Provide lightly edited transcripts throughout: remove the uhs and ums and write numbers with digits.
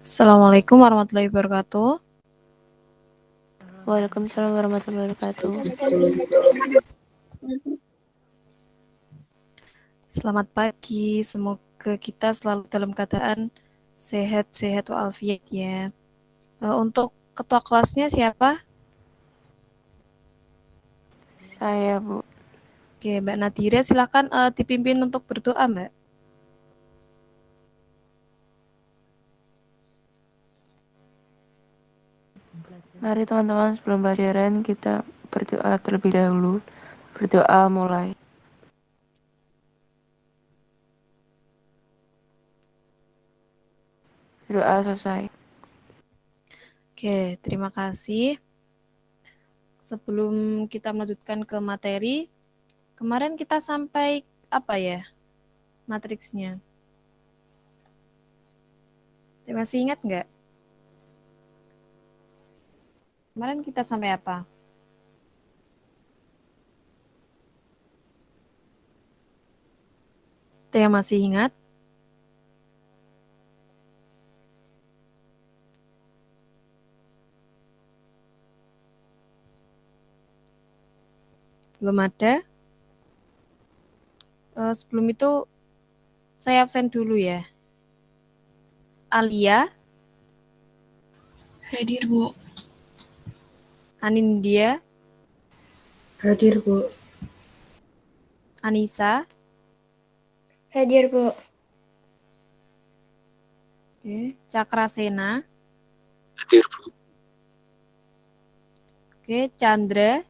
Assalamualaikum warahmatullahi wabarakatuh. Waalaikumsalam warahmatullahi wabarakatuh. Selamat pagi, semoga kita selalu dalam keadaan sehat-sehat walafiat ya. Untuk ketua kelasnya siapa? Saya, Bu. Oke, Mbak Nadira, silakan dipimpin untuk berdoa, Mbak. Mari teman-teman sebelum pelajaran kita berdoa terlebih dahulu. Berdoa mulai. Doa selesai. Oke, terima kasih. Sebelum kita melanjutkan ke materi, kemarin kita sampai apa ya matriksnya? Masih ingat nggak? Kemarin kita sampai apa? Ada yang masih ingat? Belum ada? Sebelum itu saya absen dulu ya. Alia, Hadir, Bu. Anindya, Hadir, Bu. Anissa, Hadir, Bu. oke, Cakrasena, Hadir, Bu. oke, Chandra,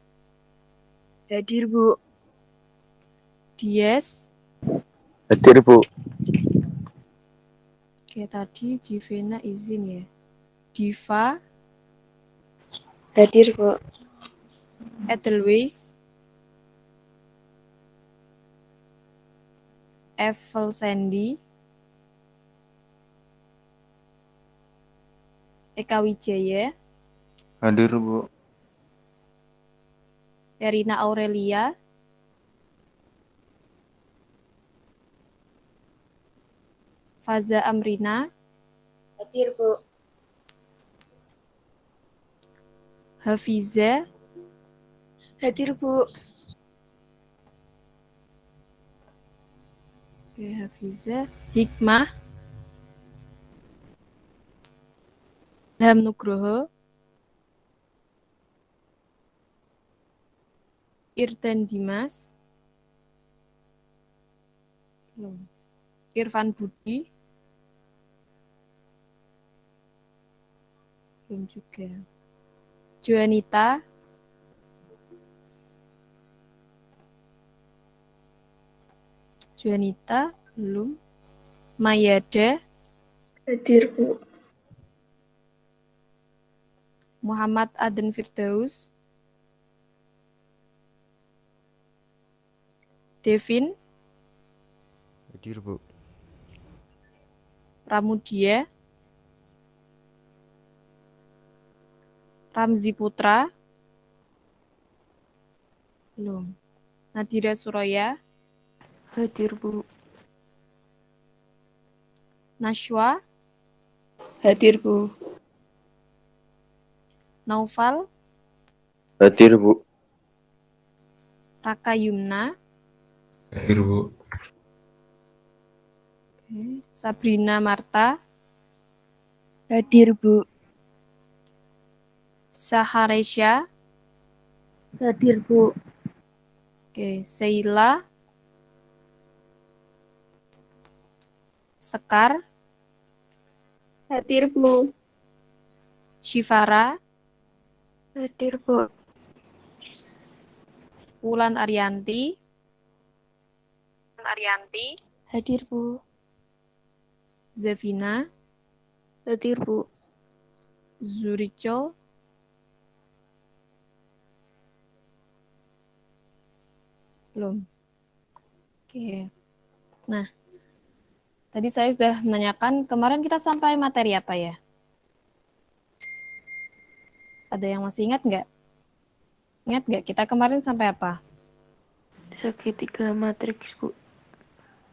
Hadir, Bu. Dies, Hadir, Bu. oke, tadi Divina izin ya. Diva, Hadir, Bu. Edelweiss, Evel Sandy, Eka Wijaya, Hadir, Bu. Erina Aurelia, Faza Amrina, Hadir, Bu. Hafiza, Hadir, Bu. oke, Hafiza, Hikmah, Ilham Nugroho, Irten Dimas, Irfan Budi, belum juga. Joanita, belum. Mayada, Hadir, Bu. Muhammad Aden Firdaus, Devin, Hadir, Bu. Pramudia, Ramzi Putra, belum. Nadira Suraya, Hadir, Bu. Nashwa, Hadir, Bu. Naufal, Hadir, Bu. Raka Yumna, Hadir, Bu. Sabrina Marta, Hadir, Bu. Saharesya, Hadir, Bu. Sheila, Sekar, Hadir, Bu. Shivara, Hadir, Bu. Wulan Arianti, Hadir, Bu. Zevina, Hadir, Bu. Zuricho, belum. Oke. Nah, tadi saya sudah menanyakan kemarin kita sampai materi apa ya? Ada yang masih ingat nggak? Ingat nggak kita kemarin sampai apa? Segitiga matriks, Bu.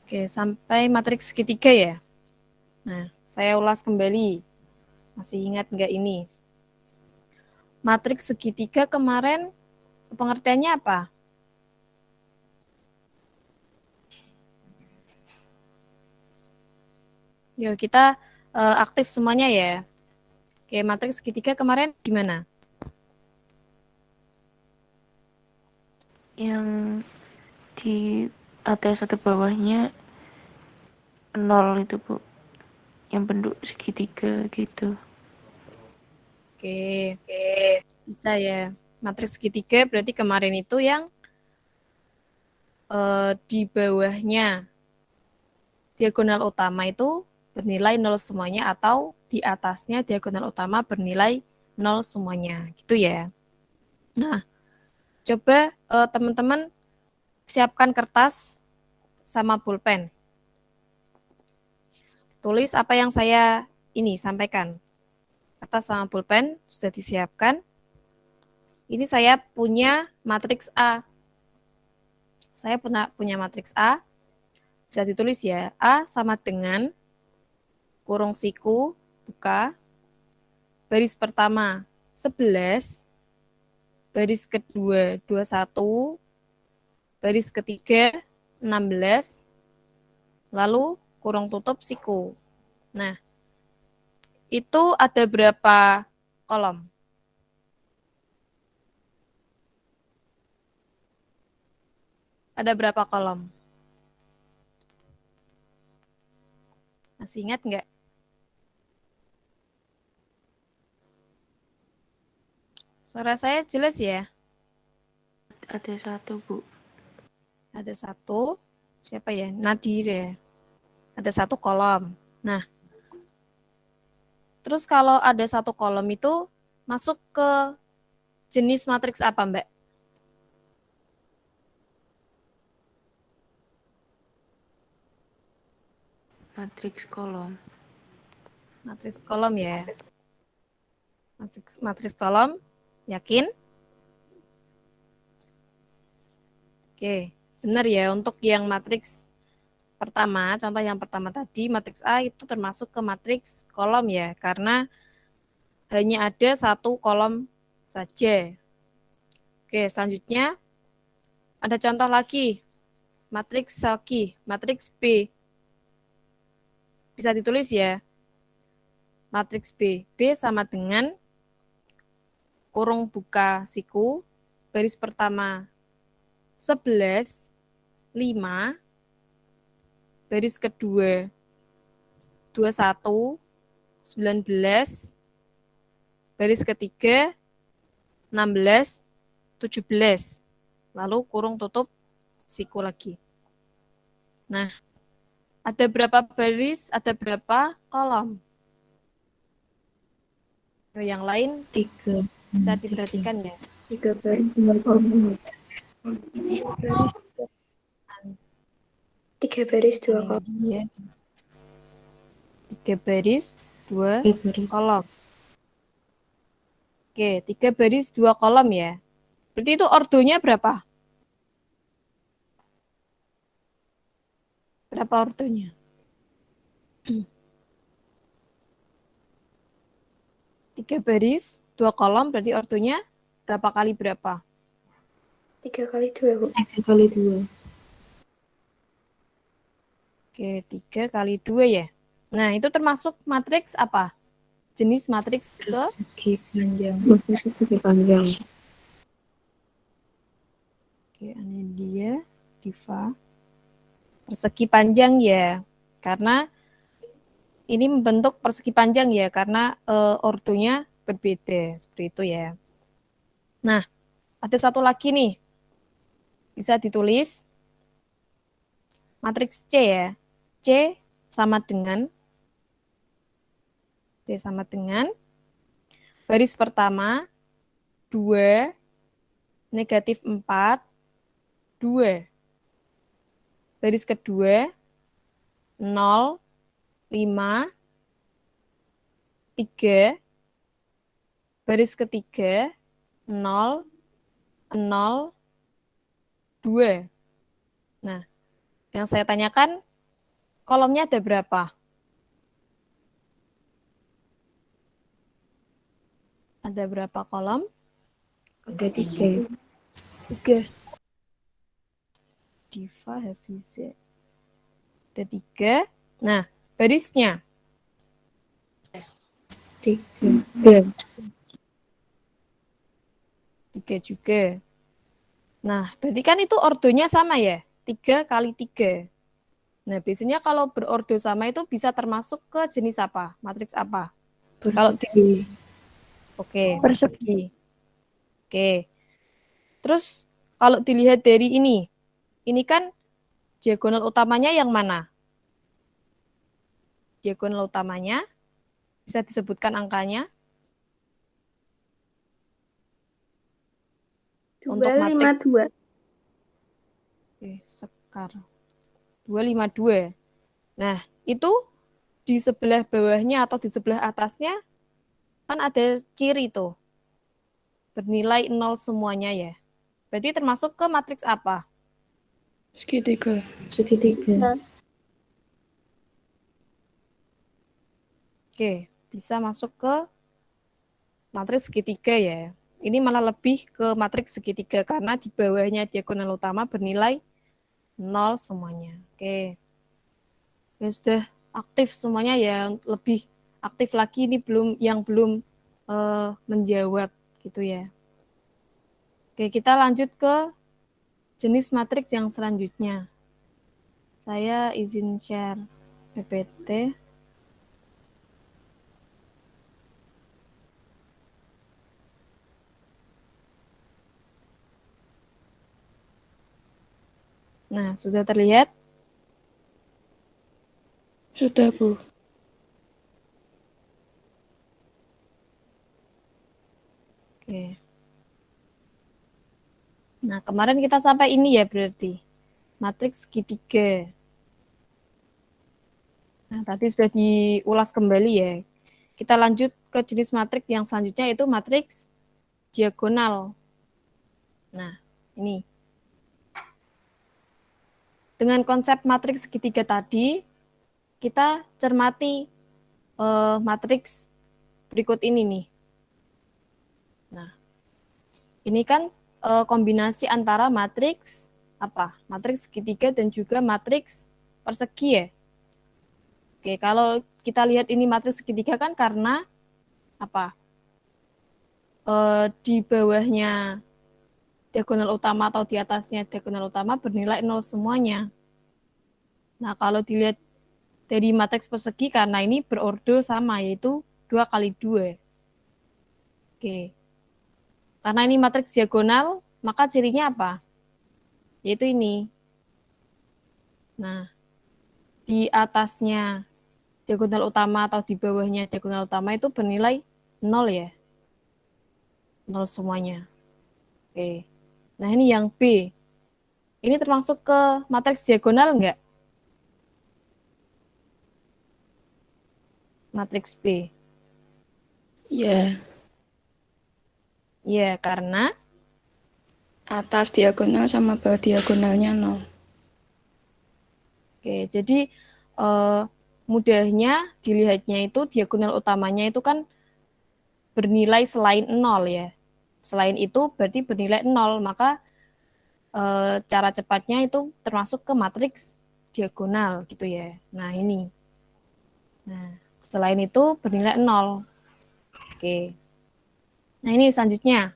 Oke, sampai matriks ketiga ya. Nah, saya ulas kembali. Masih ingat nggak ini? Matriks segitiga kemarin pengertiannya apa? Yuk kita aktif semuanya ya. Oke, matriks segitiga kemarin gimana? Yang di atas atau bawahnya 0 itu, Bu. Yang bentuk segitiga gitu. Oke, bisa ya. Matriks segitiga berarti kemarin itu yang di bawahnya diagonal utama itu bernilai 0 semuanya atau di atasnya diagonal utama bernilai 0 semuanya. Gitu ya. Nah, coba teman-teman siapkan kertas sama pulpen. Tulis apa yang saya ini sampaikan. Kertas sama pulpen sudah disiapkan. Ini saya punya matriks A. Saya punya matriks A. Bisa ditulis ya. A sama dengan kurung siku, buka. Baris pertama 11. Baris kedua 21. Baris ketiga 16. Lalu kurung tutup siku. Nah, itu ada berapa kolom? Ada berapa kolom? Masih ingat nggak? Suara saya jelas ya? Ada 1, Bu. Ada 1. Siapa ya? Nadir ya. Ada 1 kolom. Nah, terus kalau ada 1 kolom itu masuk ke jenis matriks apa, Mbak? Matriks kolom. Matriks kolom ya. Matriks kolom. Yakin? Oke, benar ya. Untuk yang matriks pertama, contoh yang pertama tadi, matriks A itu termasuk ke matriks kolom ya, karena hanya ada 1 kolom saja. Oke, selanjutnya ada contoh lagi, matriks Selki, matriks B. Bisa ditulis ya, matriks B. B sama dengan kurung buka siku, baris pertama 11, 5, baris kedua 21, 19, baris ketiga 16, 17. Lalu kurung tutup siku lagi. Nah, ada berapa baris, ada berapa kolom? Yang lain 3. bisa diperhatikan ya. 3 baris 2 kolom. 3 baris 2 kolom. Iya. 3 baris 2 kolom. Oke, 3 baris 2 kolom ya. Berarti itu ordonya berapa? Berapa ordonya? 3 baris 2 kolom berarti ordonya berapa kali berapa? 3 kali 2, Bu. 3 kali 2. Oke, 3 kali 2 ya. Nah, itu termasuk matriks apa? Jenis matriks ke? Persegi panjang. Persegi panjang. Oke, ini dia, Diva. Persegi panjang ya, karena ini membentuk persegi panjang ya, karena ordonya berbeda, seperti itu ya. Nah, ada satu lagi nih, bisa ditulis matriks C ya. C sama dengan baris pertama 2, negatif 4, 2. Baris kedua 0, 5, 3. Baris ketiga 0, 0, 2. Nah, yang saya tanyakan kolomnya ada berapa? Ada berapa kolom? Ada 3. Diva Hafize. Ada 3. Nah, barisnya 3. 3 juga. Nah, berarti kan itu ordonya sama ya? 3 kali 3. Nah, biasanya kalau berordo sama itu bisa termasuk ke jenis apa? Matriks apa? Kalau Persegi. Oke, persegi. Oke. Terus kalau dilihat dari ini kan diagonal utamanya yang mana? Diagonal utamanya bisa disebutkan angkanya? Untuk matriks 252. Sekar 252. Nah, itu di sebelah bawahnya atau di sebelah atasnya kan ada ciri tuh. Bernilai 0 semuanya ya. Berarti termasuk ke matriks apa? Segitiga. Oke, bisa masuk ke matriks segitiga ya. Ini malah lebih ke matriks segitiga karena di bawahnya diagonal utama bernilai 0 semuanya. Oke. Ya sudah aktif semuanya ya, lebih aktif lagi ini belum menjawab gitu ya. Oke, kita lanjut ke jenis matriks yang selanjutnya. Saya izin share PPT. Nah, sudah terlihat? Sudah, Bu. Oke. Nah, kemarin kita sampai ini ya berarti. Matriks segitiga. Nah, tadi sudah diulas kembali ya. Kita lanjut ke jenis matriks yang selanjutnya yaitu matriks diagonal. Nah, ini. Dengan konsep matriks segitiga tadi, kita cermati matriks berikut ini nih. Nah, ini kan kombinasi antara matriks apa? Matriks segitiga dan juga matriks persegi ya. Oke, kalau kita lihat ini matriks segitiga kan karena apa? Di bawahnya diagonal utama atau di atasnya diagonal utama bernilai 0 semuanya. Nah, kalau dilihat dari matriks persegi karena ini berordo sama, yaitu 2 kali 2. Oke. Karena ini matriks diagonal, maka cirinya apa? Yaitu ini. Nah, di atasnya diagonal utama atau di bawahnya diagonal utama itu bernilai 0 ya. 0 semuanya. Oke. Nah, ini yang B. Ini termasuk ke matriks diagonal enggak? Matriks B. Iya. Iya, karena Atas diagonal sama bawah diagonalnya 0. oke, jadi mudahnya dilihatnya itu diagonal utamanya itu kan bernilai selain 0 ya. Selain itu berarti bernilai 0, maka cara cepatnya itu termasuk ke matriks diagonal gitu ya. Nah, ini. Nah, selain itu bernilai 0. Oke. Nah, ini selanjutnya.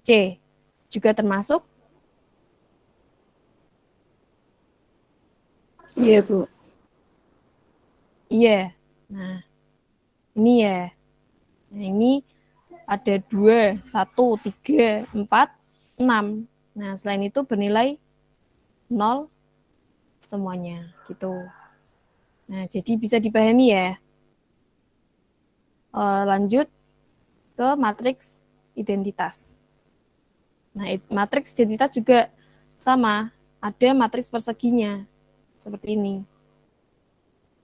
C. Juga termasuk? Iya, Bu. Iya. Nah, ini ya. Nah, ini ada 2, 1, 3, 4, 6. Nah, selain itu bernilai 0 semuanya gitu. Nah, jadi bisa dipahami ya. Lanjut ke matriks identitas. Nah, matriks identitas juga sama, ada matriks perseginya, seperti ini.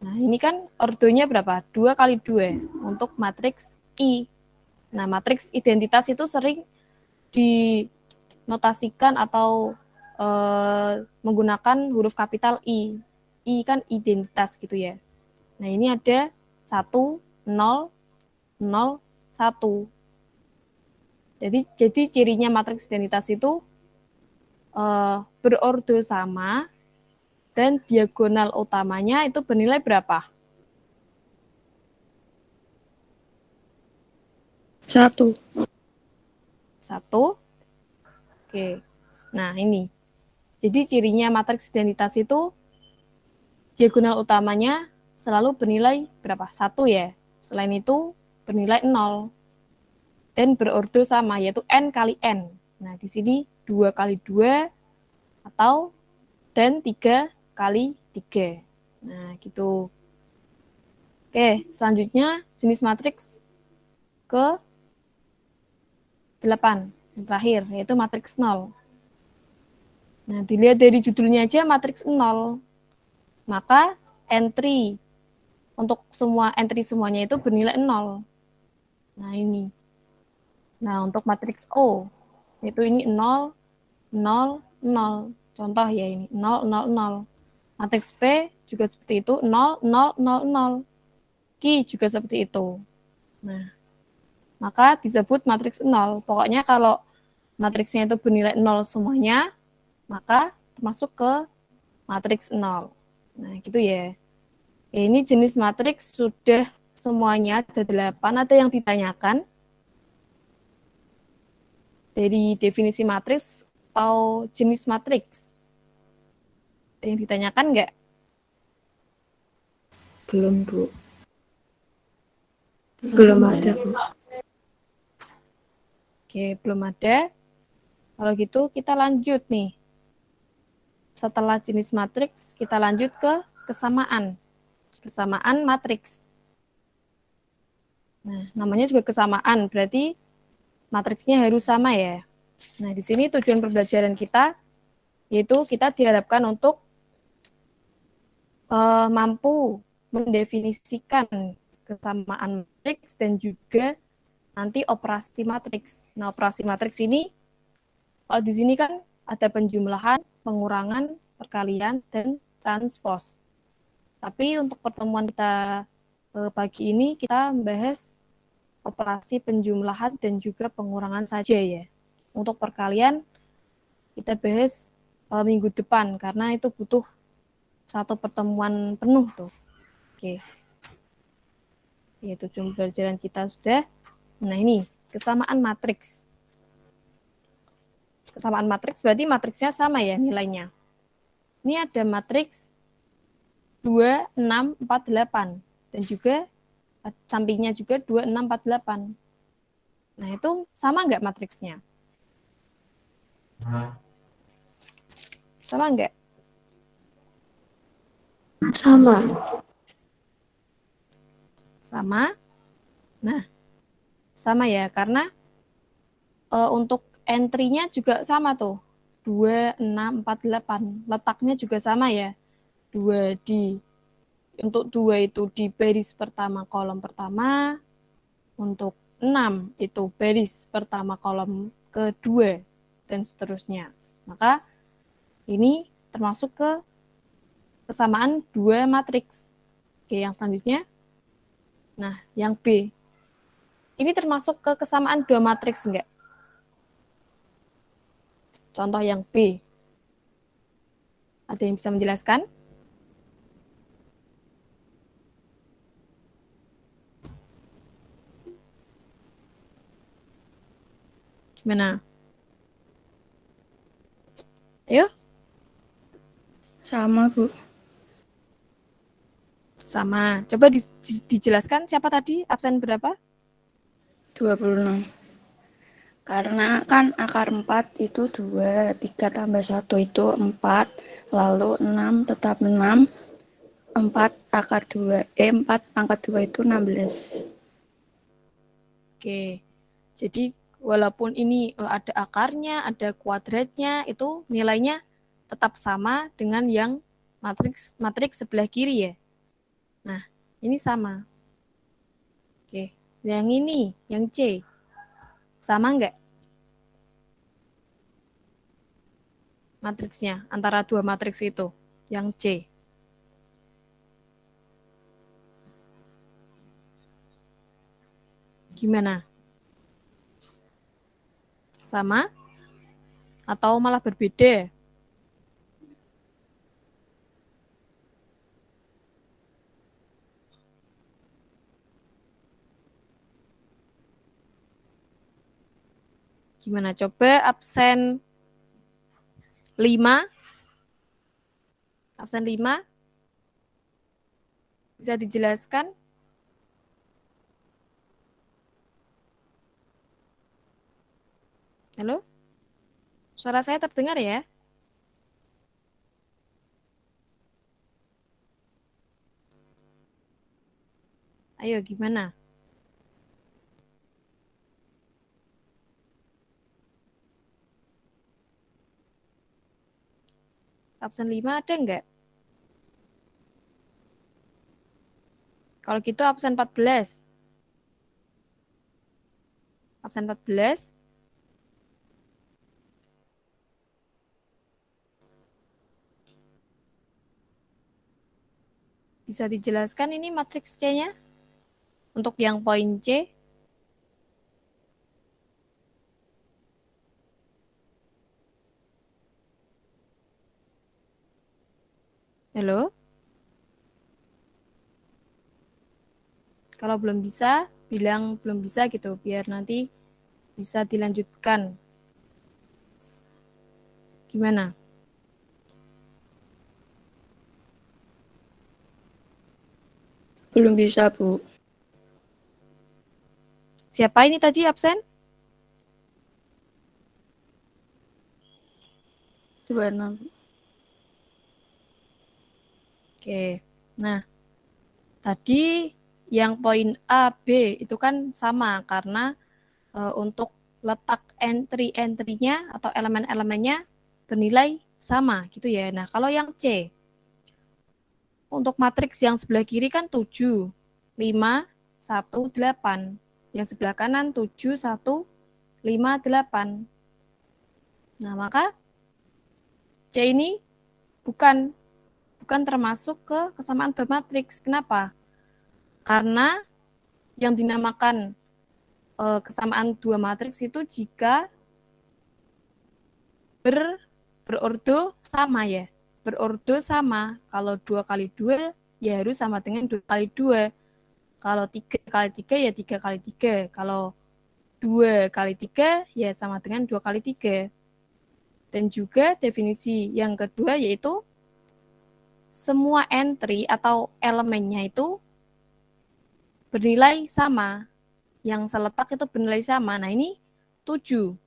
Nah, ini kan ordonya berapa? 2 kali 2 untuk matriks I. Nah, matriks identitas itu sering dinotasikan atau menggunakan huruf kapital I. I kan identitas gitu ya. Nah, ini ada 1, 0, 0, 1. Jadi cirinya matriks identitas itu berordo sama dan diagonal utamanya itu bernilai berapa? 1. 1. Oke. Nah, ini. Jadi cirinya matriks identitas itu diagonal utamanya selalu bernilai berapa? 1 ya. Selain itu bernilai 0. Dan berordo sama, yaitu n kali n. Nah, di sini 2 kali 2 atau dan 3 kali 3. Nah, gitu. Oke, selanjutnya jenis matriks ke 8. Yang terakhir, yaitu matriks 0. Nah, dilihat dari judulnya aja matriks 0. Maka entry untuk semua entry semuanya itu bernilai 0. Nah, ini. Nah, untuk matriks O, itu ini 0, 0, 0. Contoh ya ini, 0, 0, 0. Matriks P juga seperti itu, 0, 0, 0, 0. Q juga seperti itu. Nah, maka disebut matriks 0. Pokoknya kalau matriksnya itu bernilai 0 semuanya, maka termasuk ke matriks 0. Nah, gitu ya. Ini jenis matriks sudah semuanya ada 8. Ada yang ditanyakan dari definisi matriks atau jenis matriks? Ada yang ditanyakan nggak? Belum, Bu. Belum ada, Bu. Oke, belum ada. Kalau gitu kita lanjut nih. Setelah jenis matriks, kita lanjut ke kesamaan. Kesamaan matriks. Nah, namanya juga kesamaan, berarti matriksnya harus sama ya. Nah, di sini tujuan pembelajaran kita, yaitu kita diharapkan untuk mampu mendefinisikan kesamaan matriks dan juga nanti operasi matriks. Nah, operasi matriks ini, kalau di sini kan ada penjumlahan, pengurangan, perkalian, dan transpos. Tapi untuk pertemuan kita pagi ini, kita membahas operasi penjumlahan dan juga pengurangan saja ya. Untuk perkalian, kita bahas minggu depan, karena itu butuh satu pertemuan penuh tuh. Oke. Ya, tujuan pembelajaran kita sudah. Nah, ini kesamaan matriks. Kesamaan matriks berarti matriksnya sama ya nilainya. Ini ada matriks 2, 6, 4, 8. Dan juga sampingnya juga 2, 6, 4, 8. Nah, itu sama nggak matriksnya? Sama nggak? Sama. Sama. Nah, sama ya, karena untuk entry-nya juga sama tuh. 2, 6, 4, 8. Letaknya juga sama ya. 2 untuk 2 itu di baris pertama kolom pertama. Untuk 6 itu baris pertama kolom kedua dan seterusnya. Maka ini termasuk ke kesamaan 2 matriks. Oke, yang selanjutnya. Nah, yang B. Ini termasuk ke kesamaan 2 matriks enggak? Contoh yang B. Ada yang bisa menjelaskan? Gimana? Ayo, Sama, Bu. sama. Coba dijelaskan siapa tadi? Absen berapa? 26. Karena kan akar 4 itu 2, 3 tambah 1 itu 4, lalu 6 tetap 6, 4 akar 2, 4 pangkat 2 itu 16. Oke. Jadi walaupun ini ada akarnya, ada kuadratnya, itu nilainya tetap sama dengan yang matriks sebelah kiri ya. Nah, ini sama. Oke. Yang ini, yang C. Sama enggak matriksnya antara dua matriks itu? Yang C. Gimana? Sama atau malah berbeda? Gimana coba absen 5? Absen 5 bisa dijelaskan? Halo? Suara saya terdengar ya? Ayo gimana? Absen 5 ada enggak? Kalau gitu absen 14. Absen 14. Bisa dijelaskan ini matriks C-nya? Untuk yang poin C? Halo? Kalau belum bisa, bilang belum bisa gitu, biar nanti bisa dilanjutkan. Gimana? Belum bisa, Bu. Siapa ini tadi absen? 26. Oke. Nah, tadi yang poin A, B itu kan sama karena untuk letak entry-entry-nya atau elemen-elemennya bernilai sama gitu ya. Nah, kalau yang C, untuk matriks yang sebelah kiri kan 7, 5, 1, 8. Yang sebelah kanan 7, 1, 5, 8. Nah, maka C ini bukan termasuk ke kesamaan dua matriks. Kenapa? Karena yang dinamakan kesamaan dua matriks itu jika berordo sama ya. Berordo sama. Kalau 2 kali 2 ya harus sama dengan 2 kali 2. Kalau 3 kali 3 ya 3 kali 3. Kalau 2 kali 3 ya sama dengan 2 kali 3. Dan juga definisi yang kedua yaitu semua entry atau elemennya itu bernilai sama. Yang seletak itu bernilai sama. Nah ini 7.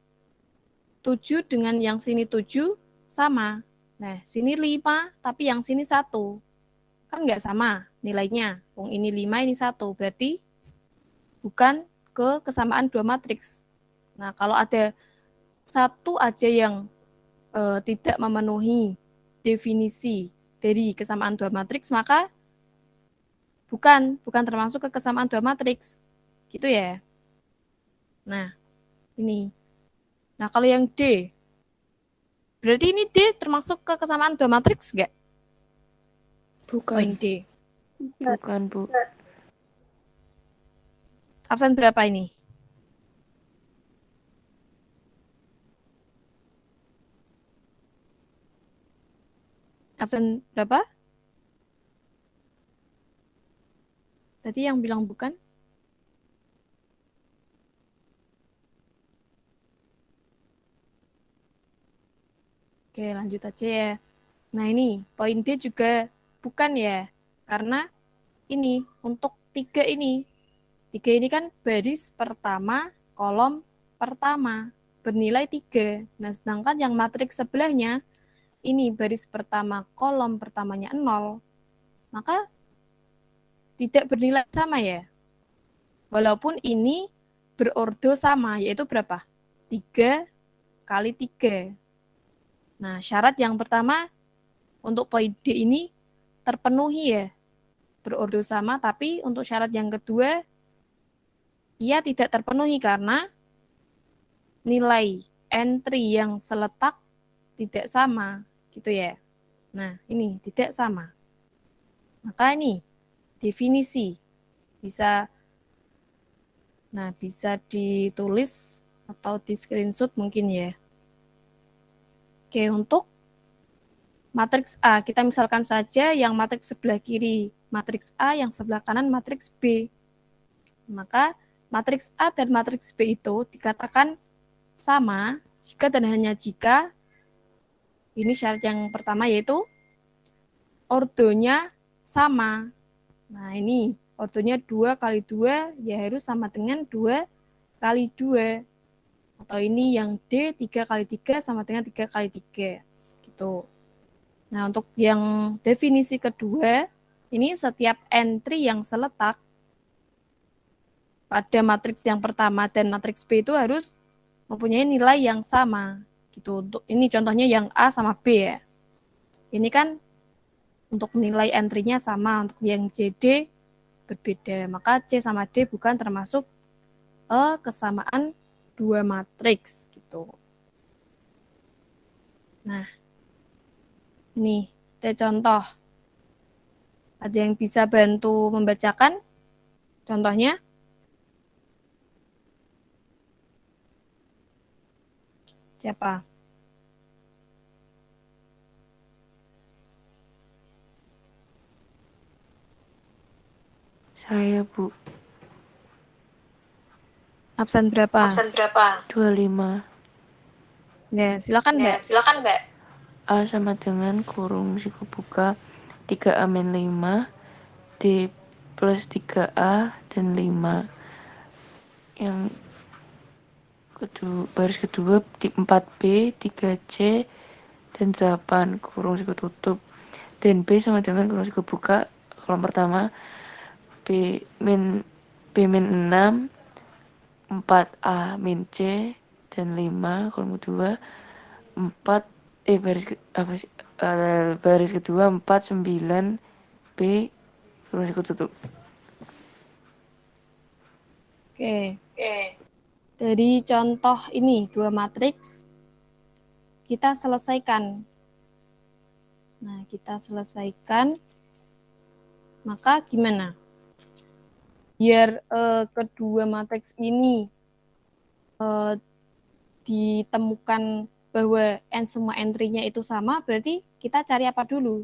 7 dengan yang sini 7 sama. Nah sini 5 tapi yang sini 1. Kan nggak sama nilainya. Wong ini 5 ini 1. Berarti bukan ke kesamaan dua matriks. Nah kalau ada satu aja yang tidak memenuhi definisi dari kesamaan dua matriks, maka bukan termasuk ke kesamaan dua matriks. Gitu ya. Nah, ini. Nah, kalau yang D, berarti ini D termasuk ke kesamaan dua matriks nggak? Poin Bukan. D. Bukan, Bu. Absen berapa ini? Absen berapa? Tadi yang bilang bukan? Oke, lanjut aja ya. Nah, ini poin D juga bukan ya. Karena ini untuk 3 ini. 3 ini kan baris pertama, kolom pertama. Bernilai 3. Nah, sedangkan yang matriks sebelahnya, ini baris pertama, kolom pertamanya 0. Maka tidak bernilai sama ya. Walaupun ini berordo sama, yaitu berapa? 3 kali 3. Nah, syarat yang pertama untuk poin D ini terpenuhi ya. Berordo sama, tapi untuk syarat yang kedua, ia tidak terpenuhi karena nilai entry yang seletak tidak sama, gitu ya. Nah, ini tidak sama. Maka ini definisi bisa ditulis atau di screenshot mungkin ya. Oke, untuk matriks A, kita misalkan saja yang matriks sebelah kiri matriks A, yang sebelah kanan matriks B. Maka matriks A dan matriks B itu dikatakan sama jika dan hanya jika, ini syarat yang pertama yaitu ordonya sama. Nah ini ordonya 2 kali 2 ya harus sama dengan 2 kali 2. Atau ini yang D 3 kali 3 sama dengan 3 kali 3. Gitu. Nah untuk yang definisi kedua, ini setiap entry yang seletak pada matriks yang pertama dan matriks B itu harus mempunyai nilai yang sama. Gitu. Untuk ini contohnya yang A sama B ya. Ini kan untuk nilai entry-nya sama, untuk yang JD berbeda. Maka C sama D bukan termasuk kesamaan dua matriks gitu. Nah, ini ada contoh. Ada yang bisa bantu membacakan contohnya? Siapa? Saya, Bu. Absen berapa? 25. Ya, silakan Mbak. A sama dengan kurung siku buka 3A min 5, D plus 3A dan 5. Yang kedua, baris kedua 4B, 3C, dan 8 kurung siku tutup. Dan B sama dengan kurung siku buka, kolom pertama B min 6, 4A min C, dan 5, kolom kedua 4 baris kedua 4 9 B kurung siku tutup. Oke. Dari contoh ini, dua matriks, kita selesaikan. Nah, kita selesaikan. Maka gimana? Biar kedua matriks ini ditemukan bahwa semua entry-nya itu sama, berarti kita cari apa dulu?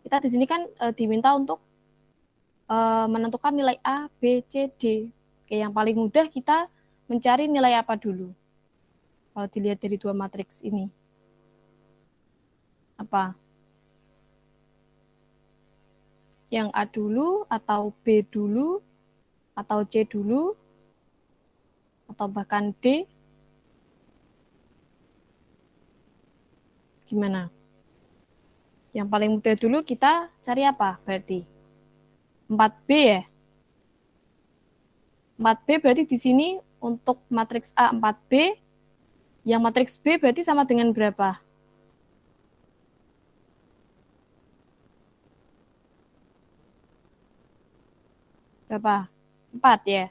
Kita di sini kan diminta untuk menentukan nilai A, B, C, D. Oke, yang paling mudah kita mencari nilai apa dulu? Kalau dilihat dari dua matriks ini. Apa? Yang A dulu, atau B dulu, atau C dulu, atau bahkan D? Gimana? Yang paling mudah dulu kita cari apa berarti? 4B ya? 4B berarti di sini untuk matriks A 4B, yang matriks B berarti sama dengan berapa? Berapa? 4 ya?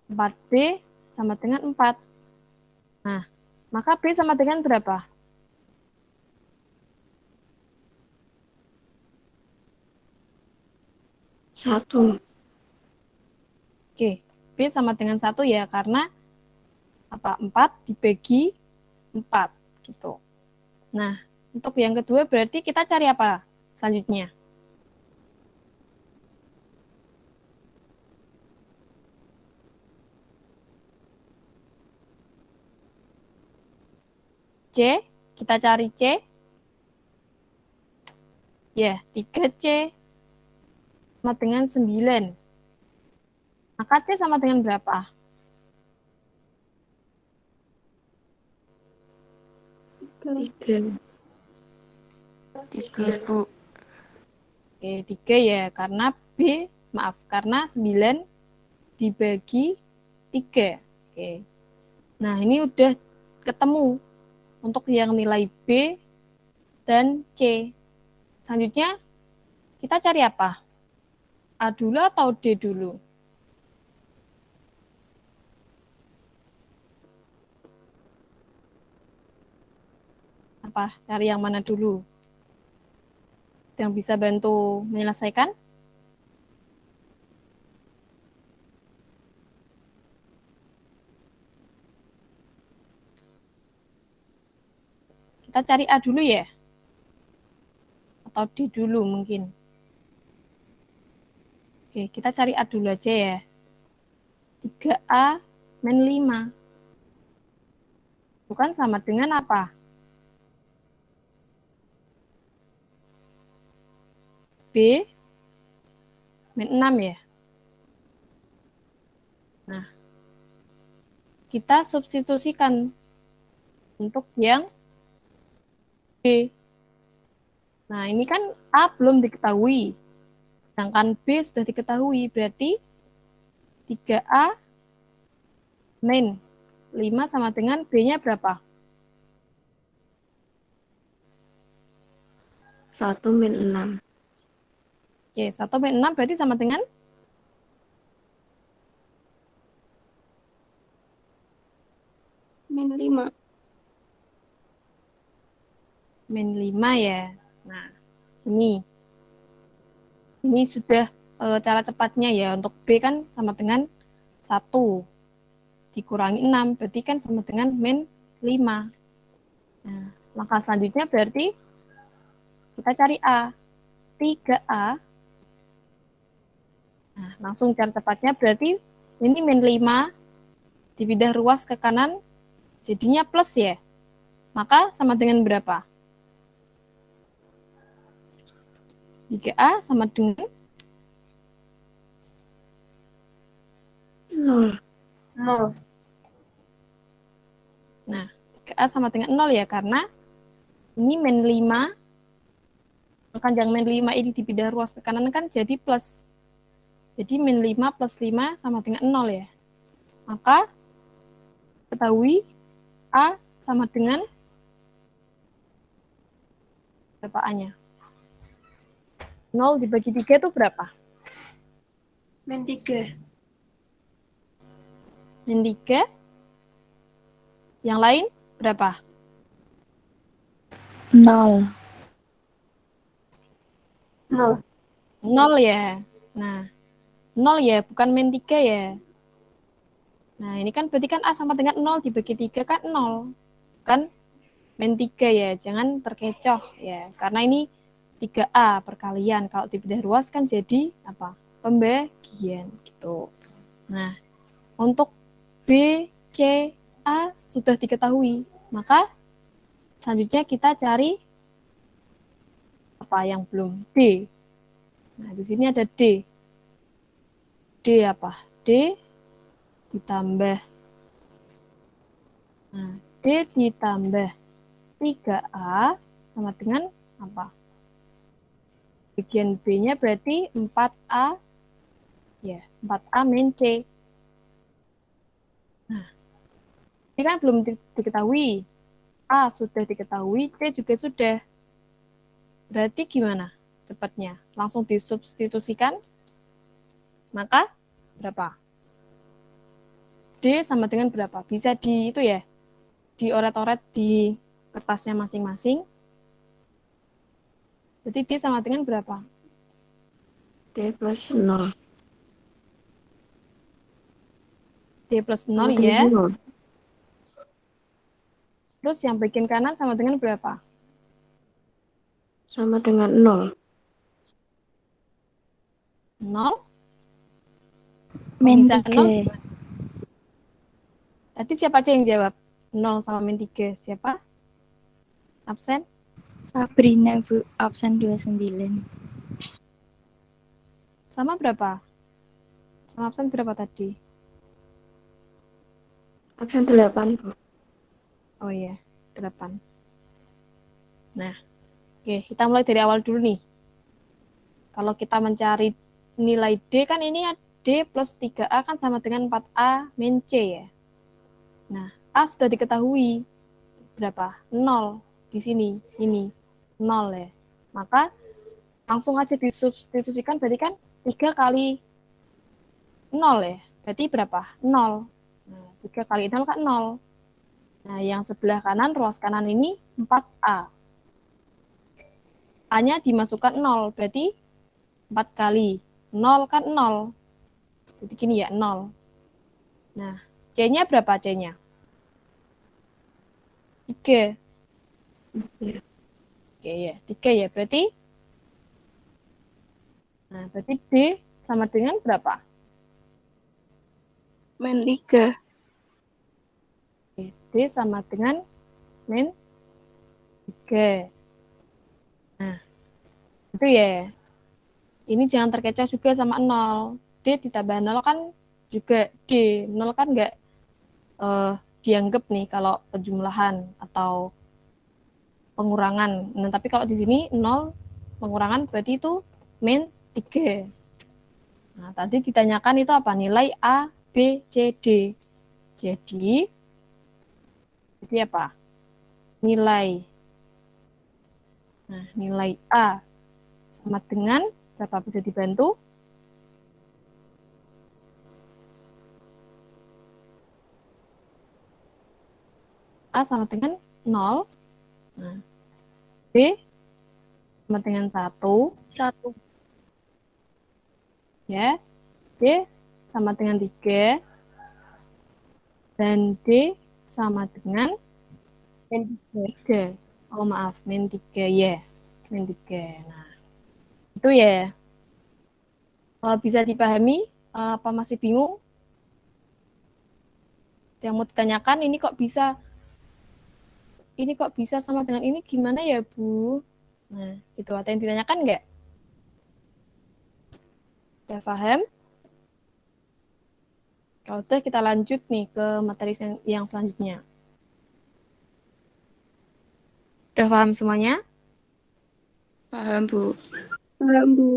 4B sama dengan 4. Nah, maka B sama dengan berapa? 1. Oke, B sama dengan 1 ya, karena 4 dibagi 4 gitu. Nah, untuk yang kedua berarti kita cari apa selanjutnya? C, kita cari C. Ya, 3C sama dengan 9. Maka C sama dengan berapa? 3. 3, Bu. Oke, 3 ya, karena karena 9 dibagi 3. Oke. Nah, ini udah ketemu untuk yang nilai B dan C. Selanjutnya, kita cari apa? A dulu atau D dulu? Apa? Cari yang mana dulu? Yang bisa bantu menyelesaikan? Kita cari A dulu ya? Atau D dulu mungkin. Oke, kita cari A dulu aja ya. 3A min 5. Bukan sama dengan apa? B min 6 ya. Nah, kita substitusikan untuk yang B. Nah, ini kan A belum diketahui. Sedangkan B sudah diketahui. Berarti 3A min 5 sama dengan B-nya berapa? 1 min 6. Oke, 1 min 6 berarti sama dengan Min 5. min 5 ya. Nah, ini sudah cara cepatnya ya. Untuk B kan sama dengan 1 dikurangi 6, berarti kan sama dengan min 5. Nah, langkah selanjutnya berarti kita cari A. 3A. Nah, langsung cara cepatnya berarti ini min 5 dipindah ruas ke kanan, jadinya plus ya. Maka sama dengan berapa? 3A sama dengan 0. 0. Nah, 3A sama dengan 0 ya, karena ini min 5, panjang min 5 ini dipindah ruas ke kanan kan jadi plus. Jadi min 5 plus 5 sama dengan 0 ya. Maka, ketahui A sama dengan berapa A-nya? 0 dibagi 3 itu berapa? Min 3. Min 3. Yang lain berapa? 0. 0. 0 ya. Nah, 0 ya, bukan min 3 ya. Nah, ini kan berarti kan A sama dengan 0 dibagi 3 kan 0. Kan min 3 ya, jangan terkecoh ya. Karena ini 3A perkalian. Kalau dipindah ruas kan jadi apa? Pembagian gitu. Nah, untuk B, C, A sudah diketahui. Maka selanjutnya kita cari apa yang belum? D. Nah, di sini ada D. D apa? D ditambah. Nah, D ditambah 3A sama dengan apa? Bagian B-nya berarti 4A. Ya, 4A min C. Nah, ini kan belum diketahui. A sudah diketahui, C juga sudah. Berarti gimana cepatnya? Langsung disubstitusikan. Maka berapa? D sama dengan berapa? Bisa di itu ya, dioret-oret di kertasnya masing-masing. Jadi D sama dengan berapa? D plus 0. D plus 0 Sama ya. dengan 0. Terus yang bagian kanan sama dengan berapa? Sama dengan 0. 0. Min Bisa 3. 0? Tadi siapa aja yang jawab? 0 sama min 3. Siapa? Absen? Sabrina, Bu. Absen 29. Sama berapa? Sama absen berapa tadi? Absen 8, Bu. Oh iya, 8. Nah, oke, kita mulai dari awal dulu nih. Kalau kita mencari nilai D, kan ini D plus 3A kan sama dengan 4A min C ya. Nah, A sudah diketahui. Berapa? 0 di sini. Ini 0 ya. Maka langsung aja disubstitusikan, berarti kan 3 kali 0 ya. Berarti berapa? 0. Nah, 3 kali 0 kan 0. Nah, yang sebelah kanan, ruas kanan ini 4A. A-nya dimasukkan 0, berarti 4 kali 0 kan 0. Jadi gini ya, 0. Nah, C-nya berapa C-nya? 3. Oke ya, 3 ya berarti. Nah, berarti D sama dengan berapa? Min 3. Oke, D sama dengan min 3. Nah, itu ya. Ini jangan terkecoh juga sama 0. D ditambah 0 kan juga D. 0 kan nggak dianggap nih kalau penjumlahan atau pengurangan. Nah, tapi kalau di sini 0 pengurangan berarti itu min 3. Nah, tadi ditanyakan itu apa? Nilai A, B, C, D. Jadi apa? Nilai. Nah, nilai A sama dengan berapa? Bisa dibantu? A sama dengan 0. Nah, B sama dengan 1. 1. Ya. C sama dengan 3. Dan D sama dengan Min 3. Oh, maaf. Min 3. Ya. Min 3. Nah, itu ya. Bisa dipahami? Apa masih bingung? Yang mau ditanyakan, ini kok bisa sama dengan ini gimana ya, Bu? Nah, gitu. Ada yang ditanyakan nggak? Udah paham? Kalau udah kita lanjut nih ke materi yang selanjutnya. Udah paham semuanya? Paham, Bu. Paham, Bu.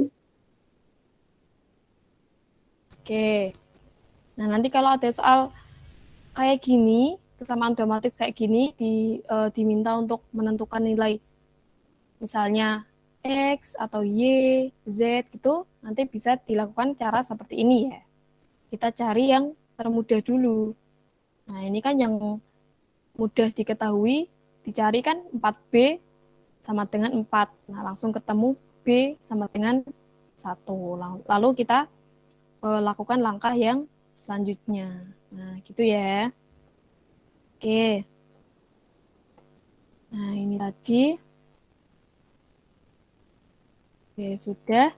Oke. Nah, nanti kalau ada soal kayak gini, kesamaan dua matriks kayak gini, diminta untuk menentukan nilai misalnya X atau Y, Z gitu, nanti bisa dilakukan cara seperti ini ya. Kita cari yang termudah dulu. Nah, ini kan yang mudah diketahui, dicari kan 4B sama dengan 4. Nah, langsung ketemu B sama dengan 1. Lalu kita lakukan langkah yang selanjutnya. Nah, gitu ya. Oke. Nah, ini tadi. Oke, sudah.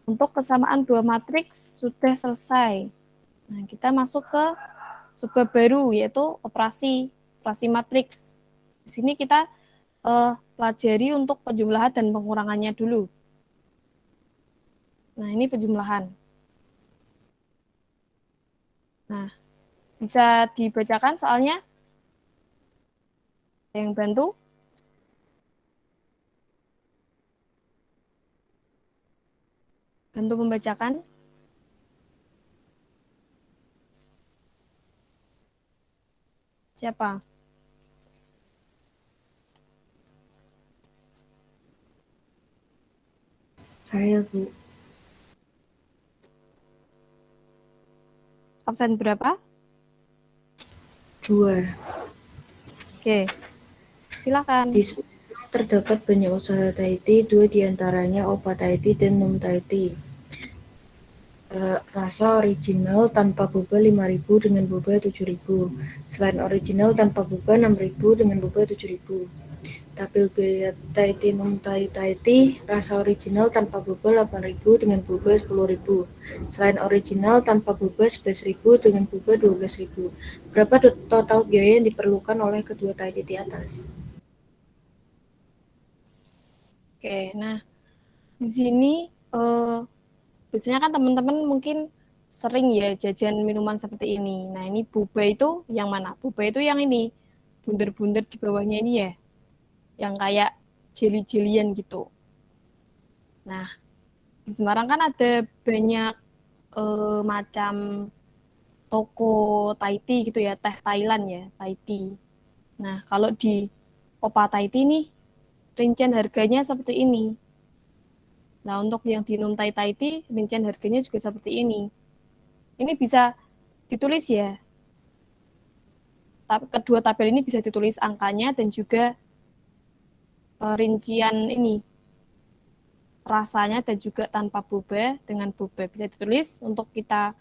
Untuk kesamaan dua matriks sudah selesai. Nah, kita masuk ke subbab baru, yaitu operasi matriks. Di sini kita pelajari untuk penjumlahan dan pengurangannya dulu. Nah, ini penjumlahan. Nah, bisa dibacakan soalnya? Ada yang bantu? Bantu membacakan? Siapa? Saya, Bu. Absen berapa? 2. Oke, silakan. Di Sumenep terdapat banyak usaha Thai-tea, 2 diantaranya Oppa Thai-tea dan Num Thai-tea. Rasa original tanpa boba 5.000 dengan boba 7.000. Selain original tanpa boba 6.000 dengan boba 7.000. Tapil Bea Thai-tea Num Thai-tea, rasa original tanpa boba 8.000 dengan boba 10.000. Selain original tanpa boba 11.000 dengan boba 12.000. Berapa total biaya yang diperlukan oleh kedua Thai-tea di atas? Oke, nah di sini biasanya kan teman-teman mungkin sering ya jajan minuman seperti ini. Nah, ini boba itu yang mana? Boba itu yang ini, bunder-bunder di bawahnya ini ya, yang kayak jeli-jelian gitu. Nah, di Semarang kan ada banyak macam toko Thai tea gitu ya, teh Thailand ya, Thai tea. Nah, kalau di Oppa Thai tea nih, rincian harganya seperti ini. Nah, untuk yang di Num Thai Thai tea, rincian harganya juga seperti ini. Ini bisa ditulis ya. Kedua tabel ini bisa ditulis angkanya dan juga rincian ini rasanya dan juga tanpa boba dengan boba bisa ditulis untuk kita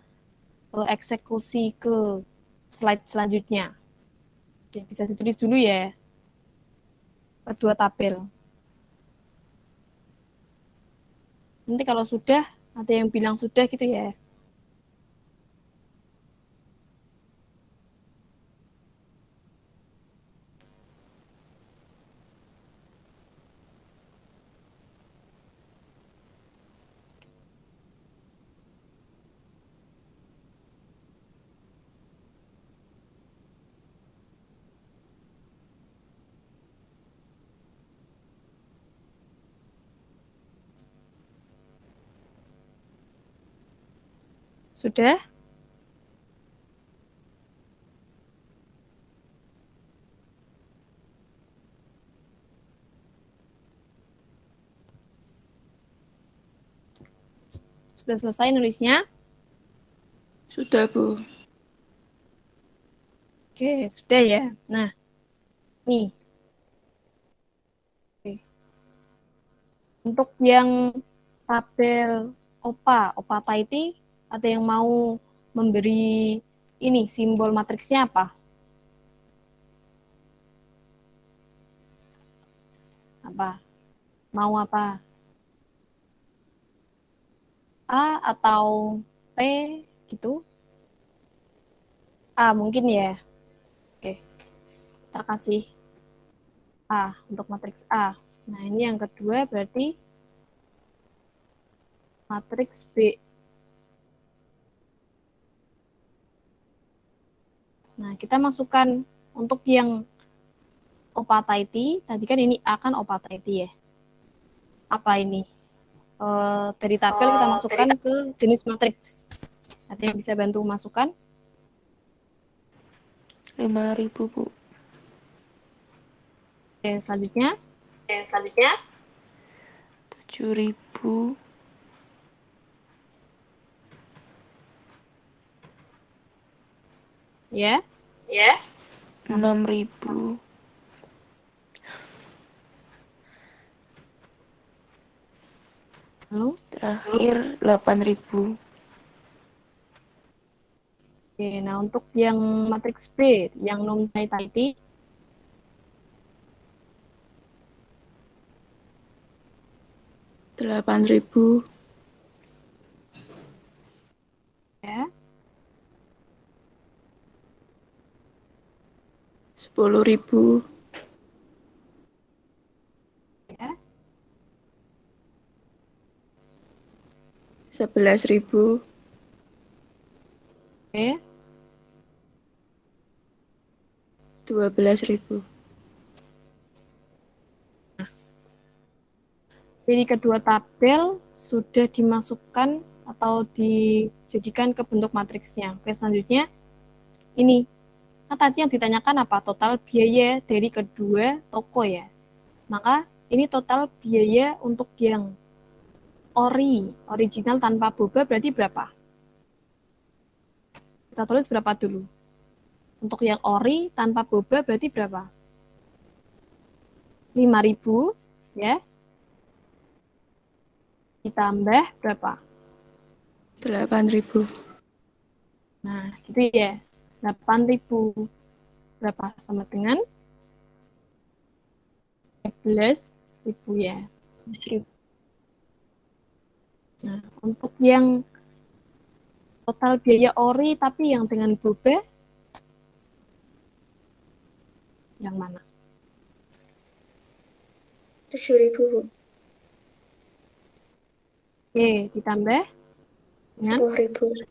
eksekusi ke slide selanjutnya. Ya, bisa ditulis dulu ya kedua tabel. Nanti kalau sudah, ada yang bilang sudah gitu ya. Sudah? Sudah selesai nulisnya? Sudah, Bu. Oke, sudah ya. Nah, nih. Oke. Untuk yang tabel OPA Taiti, ada yang mau memberi ini simbol matriksnya apa? Apa? Mau apa? A atau P gitu? A mungkin ya. Oke, kita kasih A untuk matriks A. Nah, ini yang kedua berarti matriks B. Nah, kita masukkan untuk yang Opataiti, tadi kan ini A kan Opataiti ya. Apa ini? Dari tabel kita masukkan ke jenis matriks. Ada yang bisa bantu masukkan? 5.000, Bu. Oke, selanjutnya. 7.000. Ya. 6.000. Lalu? Terakhir 8.000. Oke, nah untuk yang matriks B, yang non Taiti, Rp8.000. ya. 10.000. Ya. 11.000. Oke. 12.000. Jadi kedua tabel sudah dimasukkan atau dijadikan ke bentuk matriksnya. Oke, selanjutnya ini. Nah, tadi yang ditanyakan apa? Total biaya dari kedua toko ya. Maka ini total biaya untuk yang original tanpa boba berarti berapa? Kita tulis berapa dulu? Untuk yang ori tanpa boba berarti berapa? 5.000 ya. Ditambah berapa? 8.000. Nah, gitu ya. 8.000 berapa? Sama dengan 11.000 ya. Nah, untuk yang total biaya ori tapi yang dengan boba, yang mana? 7.000, Bu. Oke, ditambah dengan 10.000.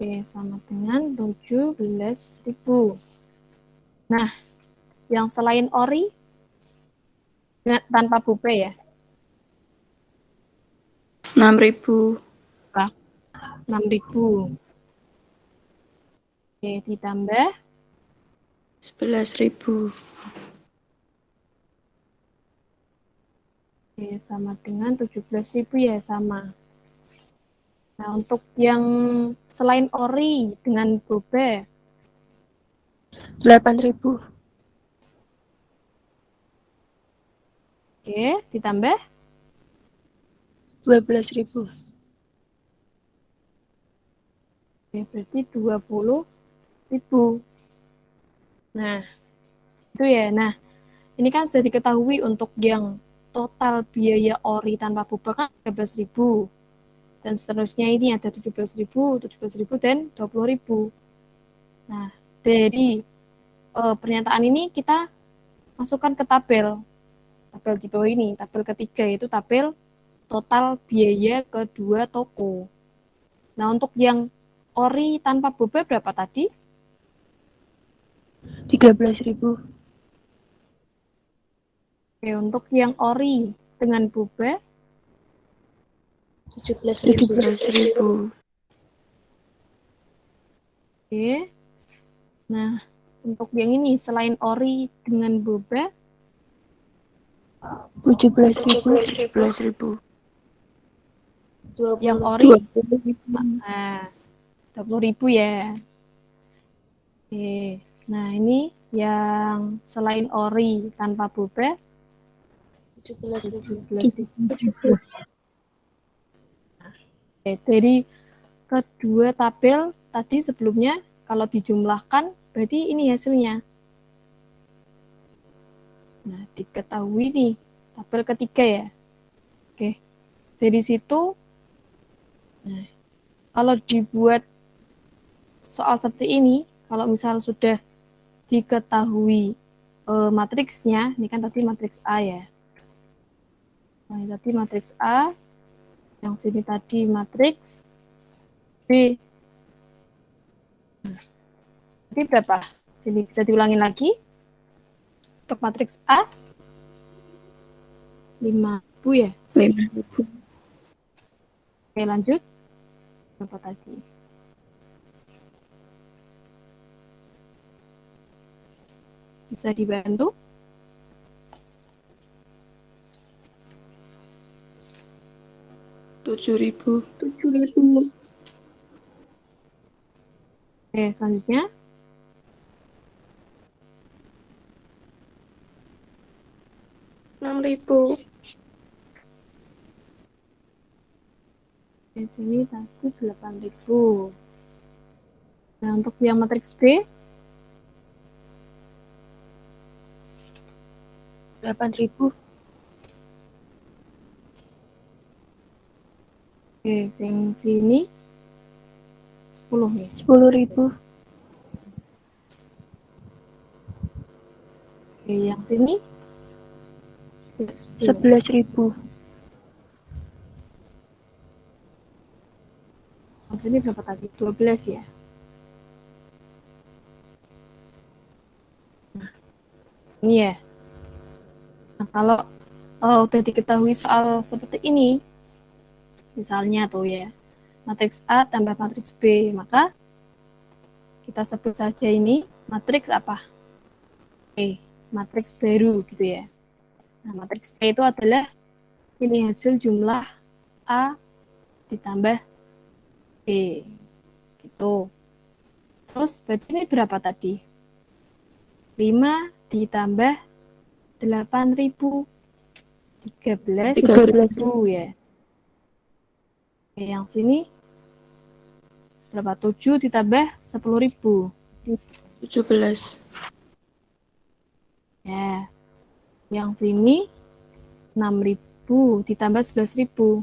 Oke, sama dengan 17.000. Nah, yang selain ori, tanpa boba ya? 6.000. 6.000. Oke, ditambah 11.000. Oke, sama dengan 17.000 ya, sama. Nah, untuk yang selain ori dengan boba, 8.000. oke, ditambah 12.000. oke, berarti 20.000. Nah, itu ya. Nah, ini kan sudah diketahui untuk yang total biaya ori tanpa beban kan 13.000. Dan seterusnya ini ada 17.000, 17.000, dan 20.000. Nah, dari pernyataan ini kita masukkan ke tabel di bawah ini. Tabel ketiga yaitu tabel total biaya kedua toko. Nah, untuk yang ori tanpa boba berapa tadi? 13.000. Oke, untuk yang ori dengan boba 17.000. 17.000. Oke. Nah, untuk yang ini selain ori dengan boba 17.000. 17.000. yang ori 20.000. nah 20.000 ya. Oke. Nah, ini yang selain ori tanpa boba 17.000. 17.000. Oke, dari kedua tabel tadi sebelumnya kalau dijumlahkan berarti ini hasilnya. Nah, diketahui nih tabel ketiga ya. Oke. Dari situ nah, kalau dibuat soal seperti ini, kalau misal sudah diketahui matriksnya, ini kan tadi matriks A ya. Nah, ini tadi matriks A, yang sini tadi matriks B. Jadi berapa? Sini bisa diulangi lagi. Untuk matriks A 5.000 ya. 5.000. Oke, lanjut. Berapa tadi? Bisa dibantu? 7.000. Oke, selanjutnya 6.000. di sini tadi 8.000. Nah, untuk yang matriks B 8.000. oke, yang sini 10 nih. 10.000. Oke, yang sini 10. 11.000. Yang sini berapa tadi? 12 ya. Nah, ini ya. Nah, kalau udah diketahui soal seperti ini, misalnya tuh ya, matriks A tambah matriks B, maka kita sebut saja ini matriks apa? Matriks baru gitu ya. Nah, matriks C itu adalah ini hasil jumlah A ditambah B. Gitu. Terus berarti ini berapa tadi? 5 ditambah 8.000. 13.000 ya. Oke, yang sini berapa? 7 ditambah 10.000. 17. Ya. Yang sini 6.000 ditambah 11.000.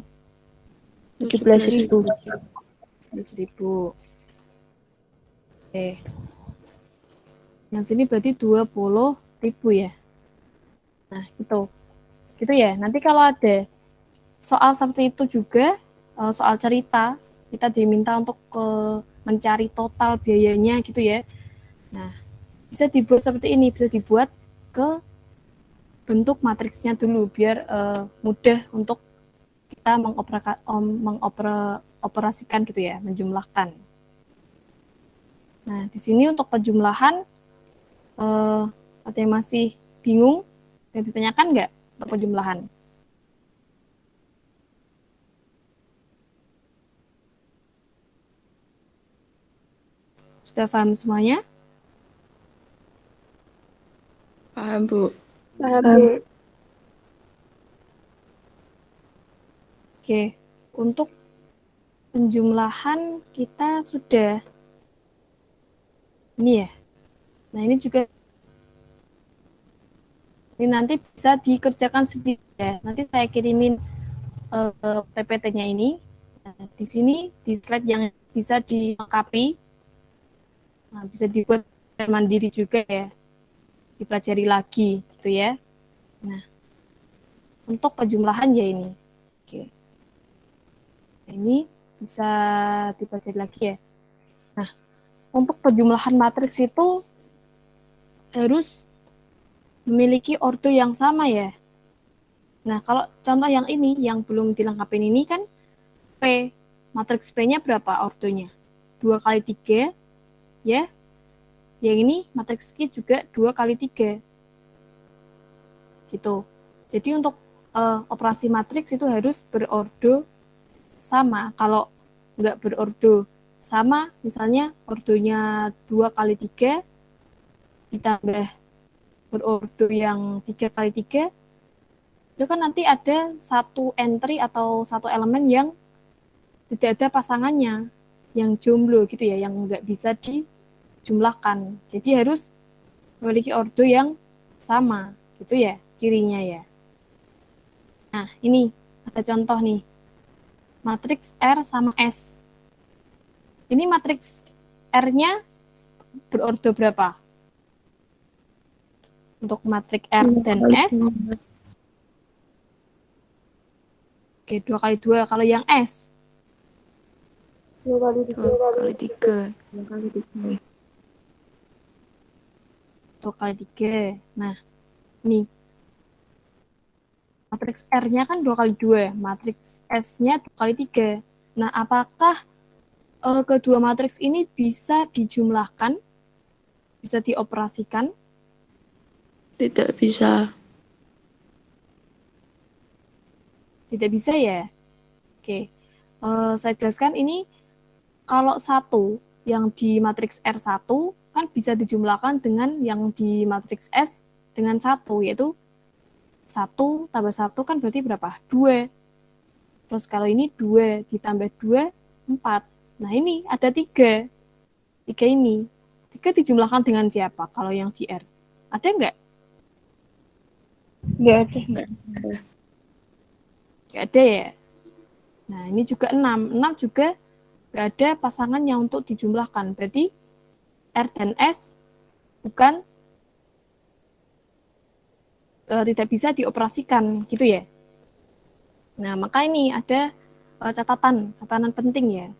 17.000. 11.000. Oke. Yang sini berarti 20.000 ya. Nah, gitu ya. Nanti kalau ada soal seperti itu juga, soal cerita, kita diminta untuk mencari total biayanya gitu ya. Nah, bisa dibuat seperti ini, bisa dibuat ke bentuk matriksnya dulu biar mudah untuk kita mengoperasikan gitu ya, menjumlahkan. Nah, di sini untuk penjumlahan ada yang masih bingung yang ditanyakan nggak untuk penjumlahan? Sudah paham semuanya? Paham, Bu. Oke, untuk penjumlahan kita sudah ini ya. Nah, ini juga Ini nanti bisa dikerjakan sendiri ya. Nanti saya kirimin PPT-nya ini. Nah, di sini di slide yang bisa dilengkapi. Nah, bisa dibuat mandiri juga ya. Dipelajari lagi gitu ya. Nah, untuk penjumlahan ya ini. Oke. Ini bisa dipelajari lagi ya. Nah, untuk penjumlahan matriks itu harus memiliki ordo yang sama ya. Nah, kalau contoh yang ini, yang belum dilengkapi ini kan P. Matriks P-nya berapa ordonya? 2 kali 3, ya. Yang ini matriks Q juga 2 kali 3. Gitu. Jadi untuk operasi matriks itu harus berordo sama. Kalau nggak berordo sama, misalnya ordonya 2 kali 3, ditambah berordo yang 3 kali 3, itu kan nanti ada satu entry atau satu elemen yang tidak ada pasangannya, yang jomblo gitu ya, yang nggak bisa dijumlahkan. Jadi harus memiliki ordo yang sama, gitu ya, cirinya ya. Nah, ini ada contoh nih, matriks R sama S. Ini matriks R-nya berordo berapa? Untuk matriks R dan S, oke, 2 kali 2. Kalau yang S, 2 kali 3. 2 kali 3. Nah, nih, matriks R-nya kan 2 kali 2, matriks S-nya 2 kali 3. Nah, apakah kedua matriks ini bisa dijumlahkan, bisa dioperasikan? Tidak bisa. Tidak bisa ya? Oke, saya jelaskan ini kalau 1 yang di matriks R1 kan bisa dijumlahkan dengan yang di matriks S dengan 1, yaitu 1 tambah 1 kan berarti berapa? 2. Terus kalau ini 2 ditambah 2, 4. Nah ini ada 3. 3 ini. 3 dijumlahkan dengan siapa kalau yang di R? Ada nggak? Nggak ada. Nggak ada ya? Nah ini juga 6. 6 juga nggak ada pasangannya untuk dijumlahkan. Berarti R dan S bukan tidak bisa dioperasikan gitu ya. Nah, maka ini ada catatan penting ya.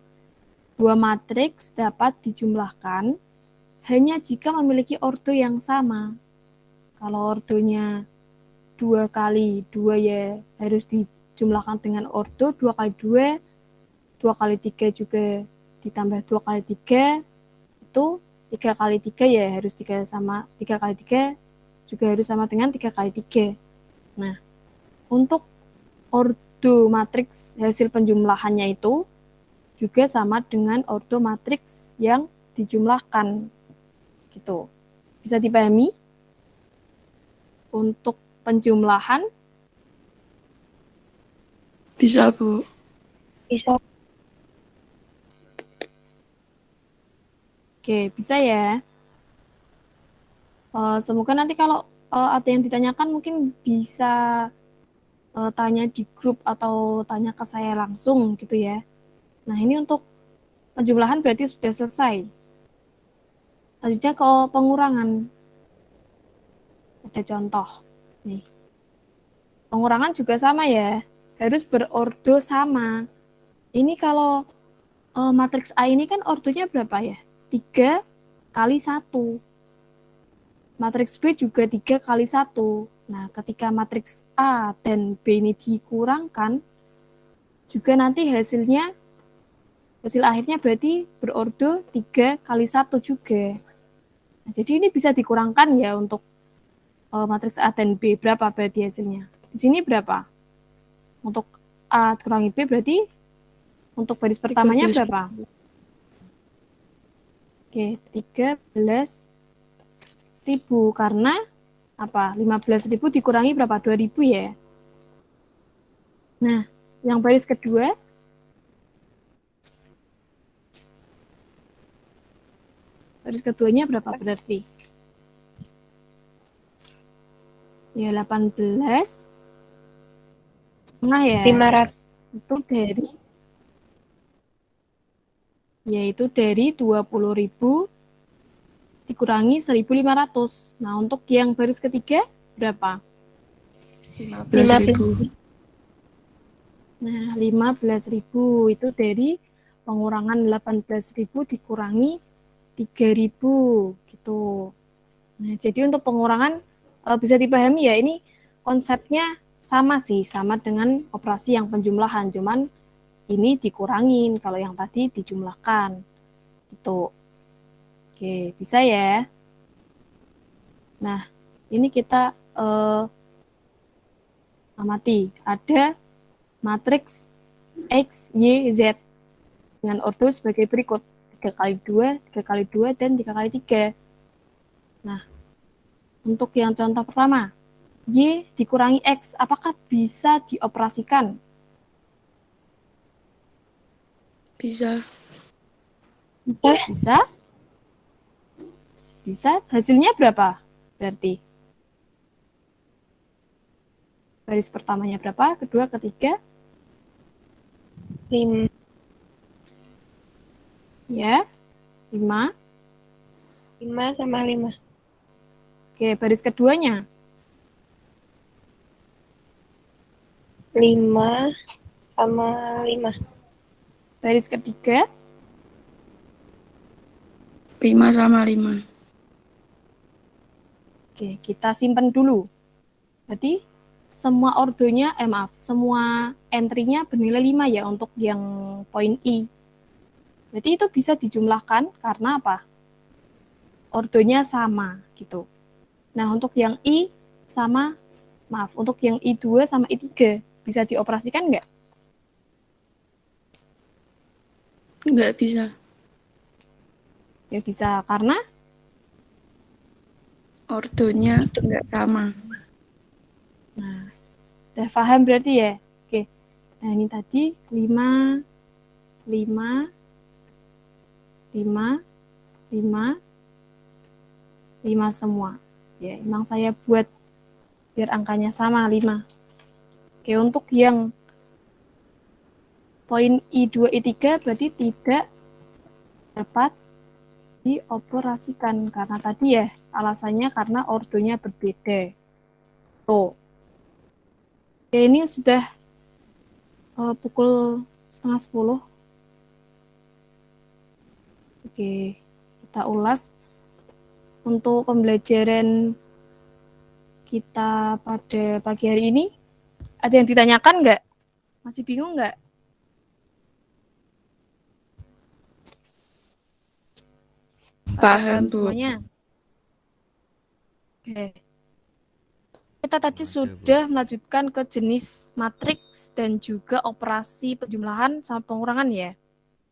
Dua matriks dapat dijumlahkan hanya jika memiliki ordo yang sama. Kalau ordonya 2 kali 2 ya harus dijumlahkan dengan ordo 2 kali 2, 2 kali 3 juga ditambah 2 kali 3, itu 3 kali 3 ya harus 3 kali 3 juga harus sama dengan 3 kali 3. Nah, untuk ordo matriks hasil penjumlahannya itu juga sama dengan ordo matriks yang dijumlahkan. Gitu. Bisa dipahami? Untuk penjumlahan Bisa, Bu. Bisa. Oke, bisa ya. Semoga nanti kalau ada yang ditanyakan mungkin bisa tanya di grup atau tanya ke saya langsung gitu ya. Nah, ini untuk penjumlahan berarti sudah selesai. Selanjutnya ke pengurangan. Ada contoh. Nih. Pengurangan juga sama ya. Harus berordo sama. Ini kalau matriks A ini kan ordonya berapa ya? 3 kali 1. Matriks B juga 3 kali 1. Nah, ketika matriks A dan B ini dikurangkan, juga nanti hasil akhirnya berarti berordo 3 kali 1 juga. Nah, jadi ini bisa dikurangkan ya untuk matriks A dan B. Berapa berarti hasilnya? Di sini berapa? Untuk A kurangi B berarti untuk baris pertamanya 13. berapa? Oke, 13.000 karena apa? 15.000 dikurangi berapa? 2.000 ya. Nah, yang baris kedua baris keduanya berapa berarti? Ya 18 setengah ya. 500. Itu dari yaitu dari 20.000 dikurangi 1.500. Nah, untuk yang baris ketiga berapa? 15.000. Nah, 15.000 itu dari pengurangan 18.000 dikurangi 3.000 gitu. Nah, jadi untuk pengurangan bisa dipahami ya, ini konsepnya sama sih, sama dengan operasi yang penjumlahan, cuman ini dikurangin, kalau yang tadi dijumlahkan. Itu. Oke, bisa ya. Nah, ini kita amati. Ada matriks X, Y, Z dengan ordo sebagai berikut. 3 kali 2, 3 kali 2, dan 3 kali 3. Nah, untuk yang contoh pertama, Y dikurangi X, apakah bisa dioperasikan? Bisa. Bisa? Bisa. Hasilnya berapa? Berarti baris pertamanya berapa? Kedua, ketiga? 5. Ya, 5. 5 sama 5. Oke, baris keduanya? 5 sama 5. Baris ketiga? 5 sama 5. Oke, kita simpan dulu. Berarti semua ordonya, semua entry-nya bernilai 5 ya untuk yang poin I. Berarti itu bisa dijumlahkan karena apa? Ordonya sama gitu. Nah, untuk yang I sama, untuk yang I2 sama I3 bisa dioperasikan nggak? Nggak bisa. Ya bisa, karena Ordonya nggak sama. nah, udah paham berarti ya? Oke, nah ini tadi 5, 5, 5, 5, 5 semua. Ya, emang saya buat biar angkanya sama, 5. Oke, untuk yang poin I2, I3 berarti tidak dapat dioperasikan karena tadi ya alasannya karena ordonya berbeda. Tuh. Oke, ini sudah pukul 9:30. Oke, kita ulas untuk pembelajaran kita pada pagi hari ini. Ada yang ditanyakan nggak? Masih bingung nggak? Paham, Bu. Semuanya? Oke. Kita tadi sudah melanjutkan ke jenis matriks dan juga operasi penjumlahan sama pengurangan ya.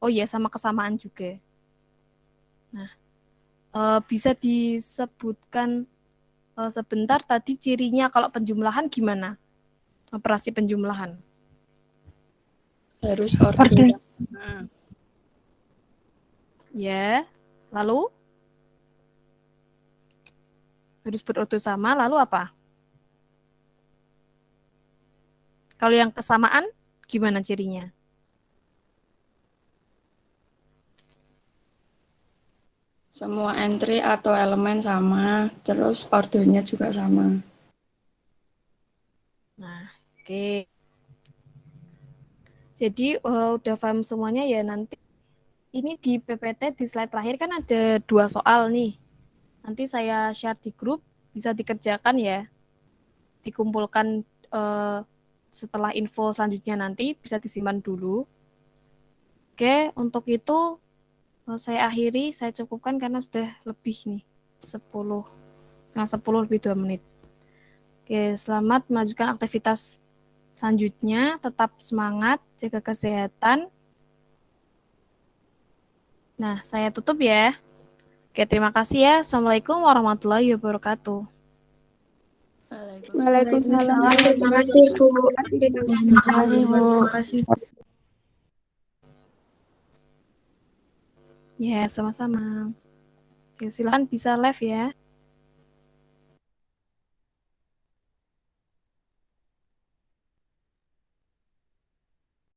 Oh iya, sama kesamaan juga. Nah, bisa disebutkan sebentar tadi cirinya kalau penjumlahan gimana? Operasi penjumlahan. Harus ordo. Ya, lalu harus berordo sama, lalu apa? Kalau yang kesamaan, gimana cirinya? Semua entry atau elemen sama, terus ordonya juga sama. Nah, oke. Jadi udah paham semuanya ya, nanti ini di PPT di slide terakhir kan ada 2 soal nih. Nanti saya share di grup, bisa dikerjakan ya. Dikumpulkan setelah info selanjutnya nanti, bisa disimpan dulu. Oke, untuk itu saya akhiri, saya cukupkan karena sudah lebih nih, 10, setengah 10 lebih 2 menit. Oke, selamat melanjutkan aktivitas selanjutnya, tetap semangat, jaga kesehatan. Nah, saya tutup ya. Oke, terima kasih ya. Assalamualaikum warahmatullahi wabarakatuh. Waalaikumsalam. Terima kasih, Bu. Terima kasih, Bu. Terima kasih. Ya, sama-sama. Oke, silakan bisa live ya.